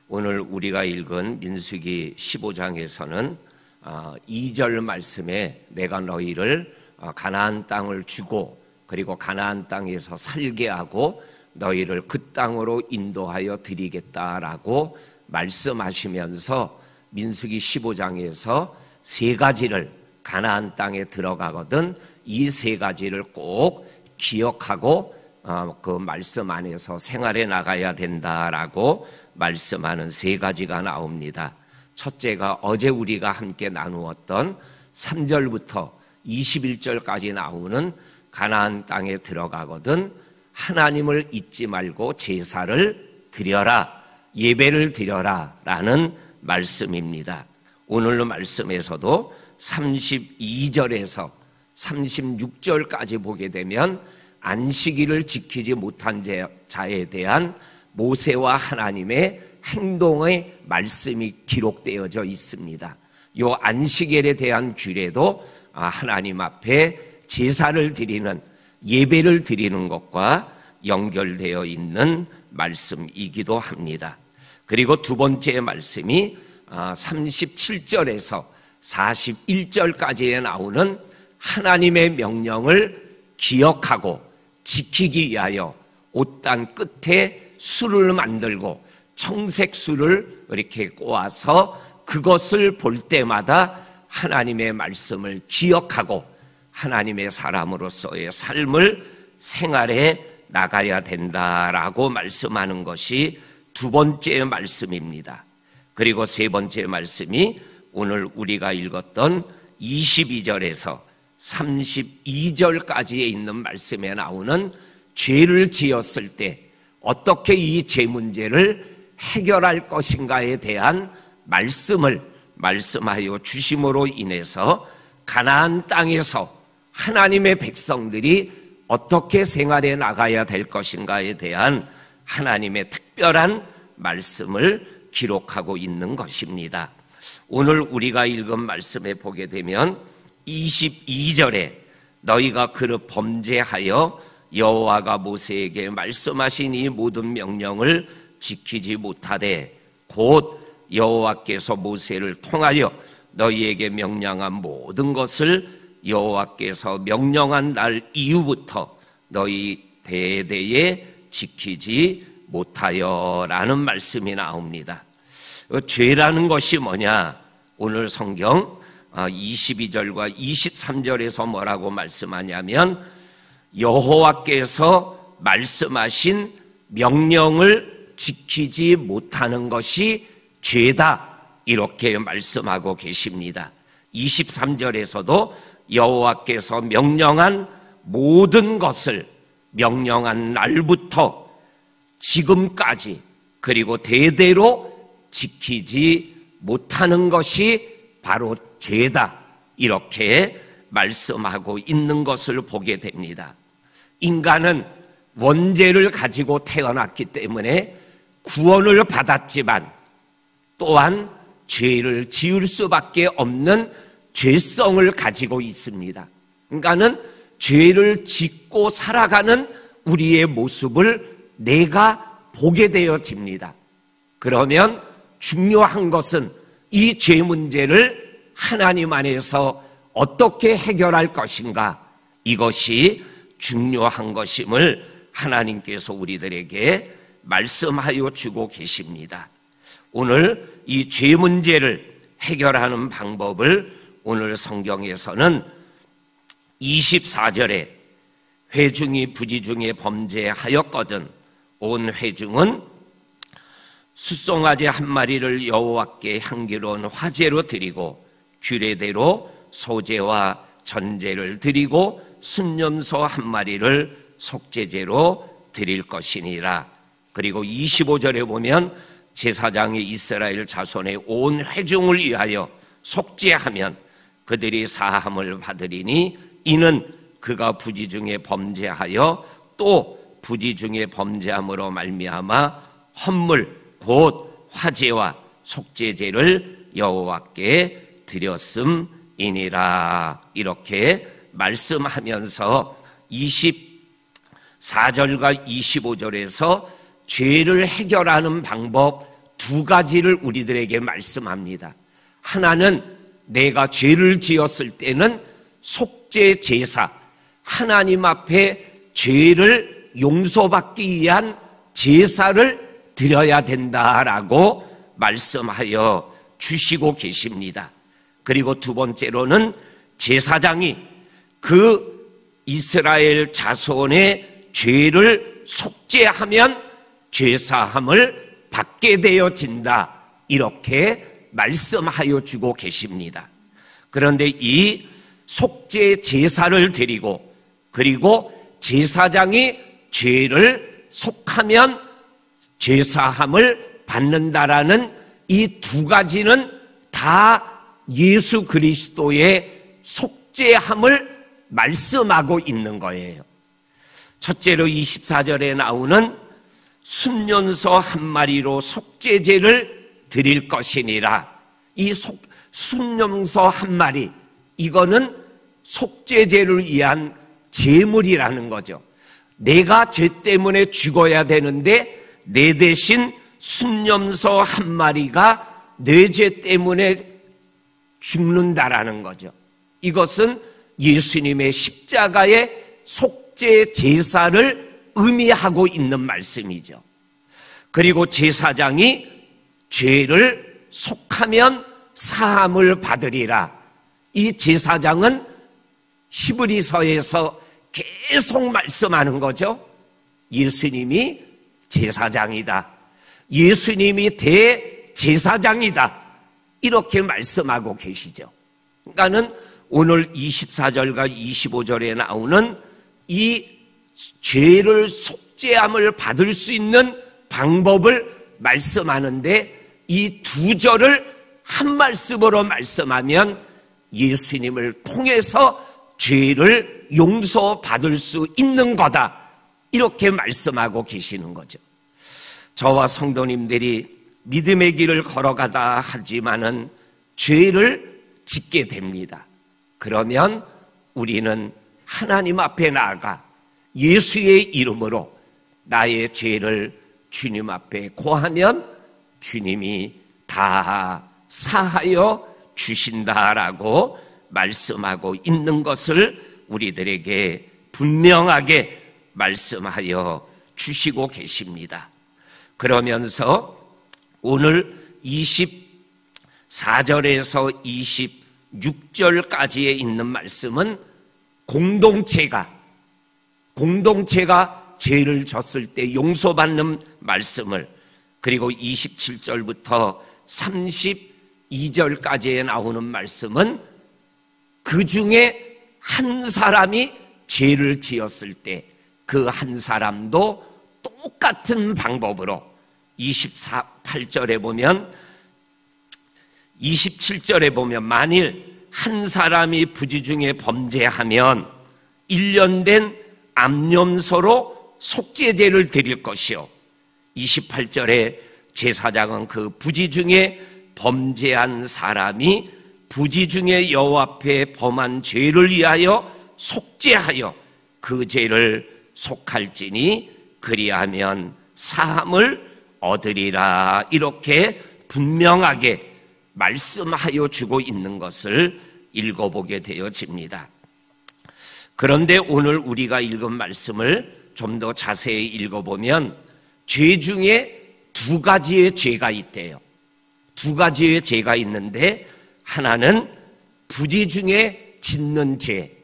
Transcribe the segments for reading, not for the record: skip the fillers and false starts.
오늘 우리가 읽은 민수기 15장에서는 2절 말씀에 내가 너희를 가나안 땅을 주고 그리고 가나안 땅에서 살게 하고 너희를 그 땅으로 인도하여 드리겠다라고 말씀하시면서 민수기 15장에서 세 가지를 가나안 땅에 들어가거든 이 세 가지를 꼭 기억하고 그 말씀 안에서 생활해 나가야 된다라고 말씀하는 세 가지가 나옵니다. 첫째가 어제 우리가 함께 나누었던 3절부터 21절까지 나오는 가나안 땅에 들어가거든 하나님을 잊지 말고 제사를 드려라, 예배를 드려라 라는 말씀입니다. 오늘 말씀에서도 32절에서 36절까지 보게 되면 안식일을 지키지 못한 자에 대한 모세와 하나님의 행동의 말씀이 기록되어져 있습니다. 이 안식일에 대한 규례도 하나님 앞에 제사를 드리는 예배를 드리는 것과 연결되어 있는 말씀이기도 합니다. 그리고 두 번째 말씀이 37절에서 41절까지에 나오는 하나님의 명령을 기억하고 지키기 위하여 옷단 끝에 술을 만들고 청색술을 이렇게 꼬아서 그것을 볼 때마다 하나님의 말씀을 기억하고 하나님의 사람으로서의 삶을 생활해 나가야 된다라고 말씀하는 것이 두 번째 말씀입니다. 그리고 세 번째 말씀이 오늘 우리가 읽었던 22절에서 32절까지에 있는 말씀에 나오는 죄를 지었을 때 어떻게 이 죄 문제를 해결할 것인가에 대한 말씀을 말씀하여 주심으로 인해서 가나안 땅에서 하나님의 백성들이 어떻게 생활해 나가야 될 것인가에 대한 하나님의 특별한 말씀을 기록하고 있는 것입니다. 오늘 우리가 읽은 말씀에 보게 되면 22절에 너희가 그릇 범죄하여 여호와가 모세에게 말씀하신 이 모든 명령을 지키지 못하되 곧 여호와께서 모세를 통하여 너희에게 명령한 모든 것을 여호와께서 명령한 날 이후부터 너희 대대에 지키지 못하여라는 말씀이 나옵니다. 죄라는 것이 뭐냐? 오늘 성경 22절과 23절에서 뭐라고 말씀하냐면 여호와께서 말씀하신 명령을 지키지 못하는 것이 죄다 이렇게 말씀하고 계십니다. 23절에서도 여호와께서 명령한 모든 것을 명령한 날부터 지금까지 그리고 대대로 지키지 못하는 것이 바로 죄다 이렇게 말씀하고 있는 것을 보게 됩니다. 인간은 원죄를 가지고 태어났기 때문에 구원을 받았지만 또한 죄를 지을 수밖에 없는 죄성을 가지고 있습니다. 인간은 죄를 짓고 살아가는 우리의 모습을 내가 보게 되어집니다. 그러면 중요한 것은 이 죄 문제를 하나님 안에서 어떻게 해결할 것인가, 이것이 중요한 것임을 하나님께서 우리들에게 말씀하여 주고 계십니다. 오늘 이 죄 문제를 해결하는 방법을 오늘 성경에서는 24절에 회중이 부지 중에 범죄하였거든 온 회중은 숫송아지 한 마리를 여호와께 향기로운 화제로 드리고 규례대로 소제와 전제를 드리고 순념소 한 마리를 속죄제로 드릴 것이니라. 그리고 25절에 보면 제사장이 이스라엘 자손의 온 회중을 위하여 속죄하면 그들이 사함을 받으리니 이는 그가 부지 중에 범죄하여 또 부지 중에 범죄함으로 말미암아 헌물 곧 화제와 속죄제를 여호와께 드렸음이니라. 이렇게 말씀하면서 24절과 25절에서 죄를 해결하는 방법 두 가지를 우리들에게 말씀합니다. 하나는 내가 죄를 지었을 때는 속죄 제사, 하나님 앞에 죄를 용서받기 위한 제사를 드려야 된다라고 말씀하여 주시고 계십니다. 그리고 두 번째로는 제사장이 그 이스라엘 자손의 죄를 속죄하면 죄사함을 받게 되어진다, 이렇게 말씀하여 주고 계십니다. 그런데 이 속죄 제사를 드리고 그리고 제사장이 죄를 속하면 죄사함을 받는다라는 이 두 가지는 다 예수 그리스도의 속죄함을 말씀하고 있는 거예요. 첫째로 24절에 나오는 순년소 한 마리로 속죄제를 드릴 것이니라. 이 순년소 한 마리, 이거는 속죄제를 위한 제물이라는 거죠. 내가 죄 때문에 죽어야 되는데 내 대신 순년소 한 마리가 내 죄 때문에 죽는다라는 거죠. 이것은 예수님의 십자가의 속죄 제사를 의미하고 있는 말씀이죠. 그리고 제사장이 죄를 속하면 사함을 받으리라. 이 제사장은 히브리서에서 계속 말씀하는 거죠. 예수님이 제사장이다, 예수님이 대제사장이다, 이렇게 말씀하고 계시죠. 그러니까는 오늘 24절과 25절에 나오는 이 죄를 속죄함을 받을 수 있는 방법을 말씀하는데 이 두 절을 한 말씀으로 말씀하면 예수님을 통해서 죄를 용서받을 수 있는 거다, 이렇게 말씀하고 계시는 거죠. 저와 성도님들이 믿음의 길을 걸어가다 하지만은 죄를 짓게 됩니다. 그러면 우리는 하나님 앞에 나아가 예수의 이름으로 나의 죄를 주님 앞에 고하면 주님이 다 사하여 주신다라고 말씀하고 있는 것을 우리들에게 분명하게 말씀하여 주시고 계십니다. 그러면서 오늘 24절에서 26절까지에 있는 말씀은 공동체가 죄를 졌을 때 용서받는 말씀을, 그리고 27절부터 32절까지에 나오는 말씀은 그 중에 한 사람이 죄를 지었을 때 그 한 사람도 똑같은 방법으로 28절에 보면 27절에 보면 만일 한 사람이 부지 중에 범죄하면 1년 된 암염소로 속죄제를 드릴 것이요, 28절에 제사장은 그 부지 중에 범죄한 사람이 부지 중에 여호와 앞에 범한 죄를 위하여 속죄하여 그 죄를 속할지니 그리하면 사함을 얻으리라, 이렇게 분명하게 말씀하여 주고 있는 것을 읽어보게 되어집니다. 그런데 오늘 우리가 읽은 말씀을 좀 더 자세히 읽어보면 죄 중에 두 가지의 죄가 있대요. 두 가지의 죄가 있는데 하나는 부지 중에 짓는 죄,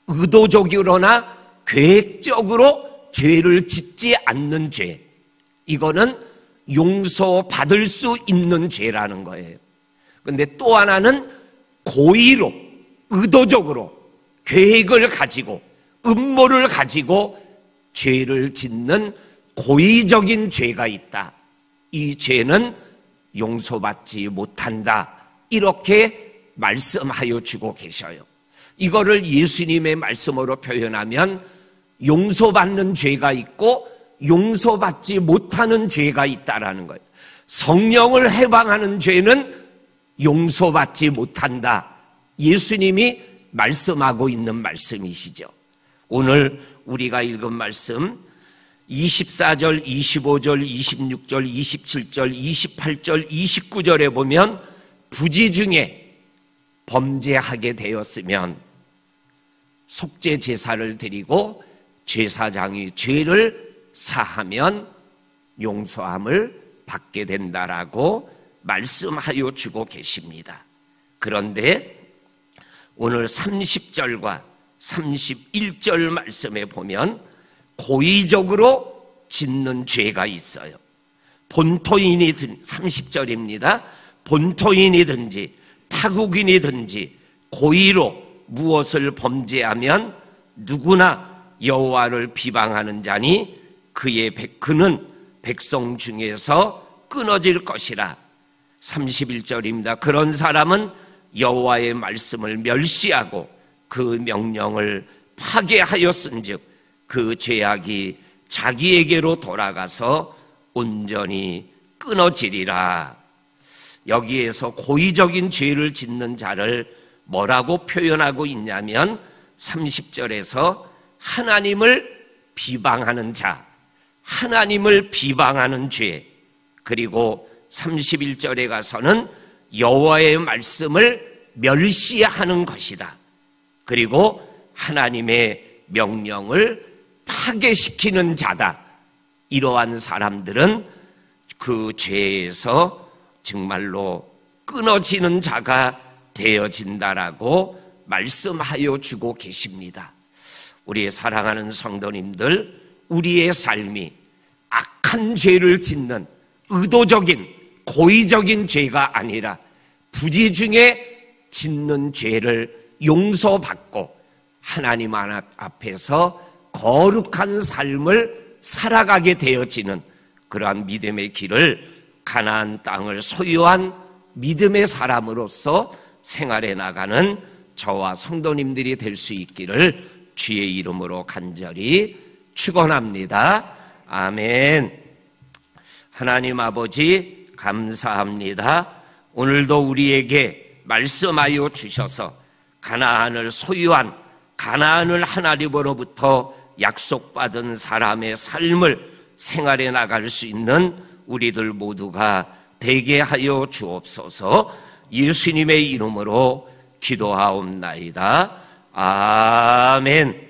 의도적으로나 계획적으로 죄를 짓지 않는 죄, 이거는 용서받을 수 있는 죄라는 거예요. 그런데 또 하나는 고의로, 의도적으로 계획을 가지고 음모를 가지고 죄를 짓는 고의적인 죄가 있다. 이 죄는 용서받지 못한다, 이렇게 말씀하여 주고 계셔요. 이거를 예수님의 말씀으로 표현하면 용서받는 죄가 있고 용서받지 못하는 죄가 있다라는 거예요. 성령을 해방하는 죄는 용서받지 못한다, 예수님이 말씀하고 있는 말씀이시죠. 오늘 우리가 읽은 말씀 24절, 25절, 26절, 27절, 28절, 29절에 보면 부지 중에 범죄하게 되었으면 속죄 제사를 드리고 제사장이 죄를 사하면 용서함을 받게 된다라고 말씀하여 주고 계십니다. 그런데 오늘 30절과 31절 말씀에 보면 고의적으로 짓는 죄가 있어요. 본토인이든 30절입니다. 본토인이든지 타국인이든지 고의로 무엇을 범죄하면 누구나 여호와를 비방하는 자니 그는 백성 중에서 끊어질 것이라. 31절입니다. 그런 사람은 여호와의 말씀을 멸시하고 그 명령을 파괴하였은즉 그 죄악이 자기에게로 돌아가서 온전히 끊어지리라. 여기에서 고의적인 죄를 짓는 자를 뭐라고 표현하고 있냐면 30절에서 하나님을 비방하는 자, 하나님을 비방하는 죄, 그리고 31절에 가서는 여호와의 말씀을 멸시하는 것이다. 그리고 하나님의 명령을 파괴시키는 자다. 이러한 사람들은 그 죄에서 정말로 끊어지는 자가 되어진다라고 말씀하여 주고 계십니다. 우리 사랑하는 성도님들, 우리의 삶이 악한 죄를 짓는 의도적인 고의적인 죄가 아니라 부지 중에 짓는 죄를 용서받고 하나님 앞에서 거룩한 삶을 살아가게 되어지는 그러한 믿음의 길을 가나안 땅을 소유한 믿음의 사람으로서 생활해 나가는 저와 성도님들이 될 수 있기를 주의 이름으로 간절히 축원합니다. 아멘. 하나님 아버지 감사합니다. 오늘도 우리에게 말씀하여 주셔서 가나안을 소유한, 가나안을 하나님으로부터 약속받은 사람의 삶을 생활해 나갈 수 있는 우리들 모두가 되게 하여 주옵소서. 예수님의 이름으로 기도하옵나이다. 아멘.